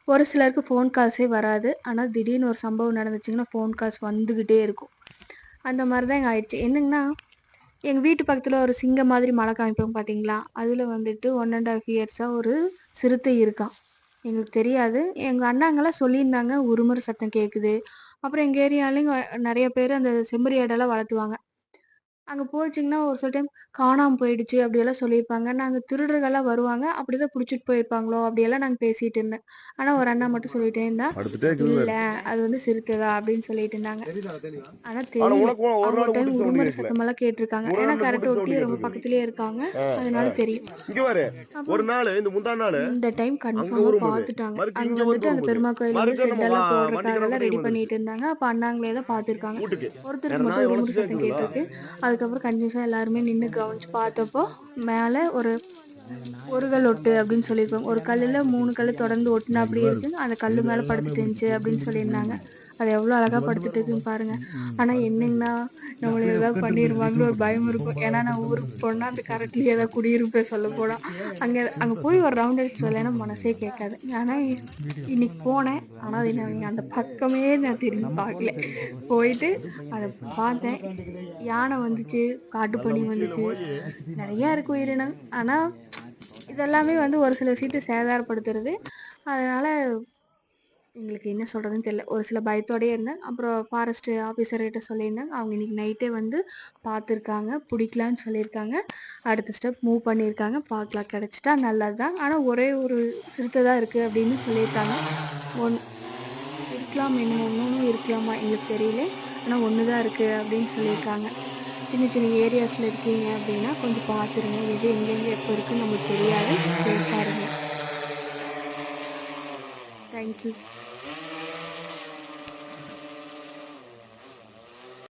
ஒரு சிலருக்கு ஃபோன் கால்ஸே வராது. ஆனா திடீர்னு ஒரு சம்பவம் நடந்துச்சுங்கன்னா, ஃபோன் கால்ஸ் வந்துகிட்டே இருக்கும். அந்த மாரி தான் இங்க ஆயிடுச்சு. என்னங்கன்னா, எங்க வீட்டு பக்கத்துல ஒரு சிங்கம் மாதிரி மலை காமிப்பாங்க பார்த்தீங்களா? அதுல வந்துட்டு 1 1/2 இயர்ஸா ஒரு சிறுத்தை இருக்கான். எங்களுக்கு தெரியாது. எங்க அண்ணாங்கலாம் சொல்லியிருந்தாங்க, உருமுற சத்தம் கேட்குது. அப்புறம் எங்க ஏரியாலயும் நெறைய பேரு அந்த செம்மறி ஆடெல்லாம் வளர்த்துவாங்க. அங்க போச்சுங்கன்னா, ஒரு சில டைம் காணாம போயிடுச்சு அப்படியெல்லாம் சொல்லியிருப்பாங்க. நாங்க திருடர்கள்லாம் வருவாங்க. அப்படிதான் புடிச்சிட்டு போயிருப்பாங்களோ! அப்படியெல்லாம் நாங்க பேசிட்டு இருந்தேன். ஆனா ஒரு அண்ணா மட்டும் சொல்லிட்டே இருந்தா, படுத்துட்டே இருக்குது "இல்ல பாரு. அது வந்து சிறுத்தை தான்" அப்படின்னு சொல்லிட்டு இருந்தாங்க. ஆனா ஆனா தெரியல. உனக்கு ஒரு அவங்க ஒரு நாள் டைம் வீட்டுக்கு சவுண்ட் உருமுற கேட்கல. சத்தமெல்லாம் கேட்டுருக்காங்க. ஒரு ஏன்னா நாள் கரெக்ட் வீட்டுக்கு சவுண்ட் ஒட்டி ரொம்ப கேட்டிருக்குது. பக்கத்திலேயே இருக்காங்க. அதனால தெரியும். இங்க பாரு. அப்போ ஒரு நாள் இந்த முந்தா நாள் இந்த டைம் அங்க கன்ஃபார்மா உருமுது. பார்த்துட்டாங்க. மறுக்க அங்க இங்க வந்து வந்துட்டு அந்த உருமுது. பெருமா கோயில் வந்து மறுக்க நம்ம ஷெட்டெல்லாம் வண்டிக்காரன் போடுறதுக்காகலாம் ரெடி பக்கம் வந்துருச்சு பண்ணிட்டு இருந்தாங்க. அப்ப அண்ணாங்களே தான் பார்த்துருக்காங்க. வீட்டுக்கு. ஒருத்தருக்கு வேற மட்டும் நாய் உருமுற உழைச்சிட்டே சத்தம் இருக்குதுல்ல. கேட்டிருக்கு. அதுக்கப்புறம் கன்டினியூஸா எல்லாருமே நின்னு கவனிச்சு பார்த்தப்போ, மேல ஒரு ஒரு கல் ஒட்டு அப்படின்னு சொல்லியிருப்பாங்க. ஒரு கல்லுல 3 கல்லு தொடர்ந்து ஒட்டுனாப்படி இருக்கு. அந்த கல்லு மேல படுத்துட்டு இருந்துச்சு அப்படின்னு சொல்லியிருந்தாங்க. அது எவ்வளோ அழகா படுத்துட்டு இருக்குன்னு பாருங்க. ஆனா என்னங்கன்னா, நம்மள ஏதாவது பண்ணிருவாங்கன்னு ஒரு பயம் இருக்கும். ஏன்னா நான் ஊருக்கு போனா அந்த கரட்லயே ஏதாவது குடியிருப்பேன் சொல்லப்போனா. அங்க அங்க போய் ஒரு ரவுண்ட் அடிச்சுட்டு வரலைன்னா மனசே கேட்காது. ஆனா இன்னைக்கு போனேன். ஆனா அது நான் அந்த பக்கமே நான் திரும்பி பார்க்கல. போயிட்டு அத பார்த்தேன். யானை வந்துச்சு, காட்டுப்பன்னி வந்துச்சு. நெறையா இருக்கு உயிரினம். ஆனா இதெல்லாமே வந்து ஒரு சில விஷயத்த சேதாரப்படுத்துறது. அதனால எங்களுக்கு என்ன சொல்றதுன்னு தெரியல. ஒரு சில பயத்தோடயே இருந்தேன். அப்புறம் ஃபாரஸ்ட் ஆஃபீசர்கிட்ட சொல்லியிருந்தேன். அவங்க இன்னைக்கு நைட்டே வந்து பார்த்துருக்காங்க. புடிக்கலான்னு சொல்லியிருக்காங்க. அடுத்த ஸ்டெப் மூவ் பண்ணியிருக்காங்க. பார்க்கலாம் கிடைச்சிட்டா நல்லது தான். ஆனா ஒரே ஒரு சிறுத்தை தான் இருக்கு அப்படின்னு சொல்லியிருக்காங்க. ஒன் இருக்கலாம் என்னமோ இன்னொன்னும் இருக்கலாமா எங்களுக்கு தெரியல. ஆனா 1 தான் இருக்கு அப்படின்னு சொல்லியிருக்காங்க. சின்ன சின்ன ஏரியாஸ்ல இருக்கீங்க அப்படின்னா கொஞ்சம் பார்த்துருங்க. எது எங்கெங்க எப்போ இருக்குன்னு நமக்கு தெரியாது. சேஃபா இருங்க. Thank you.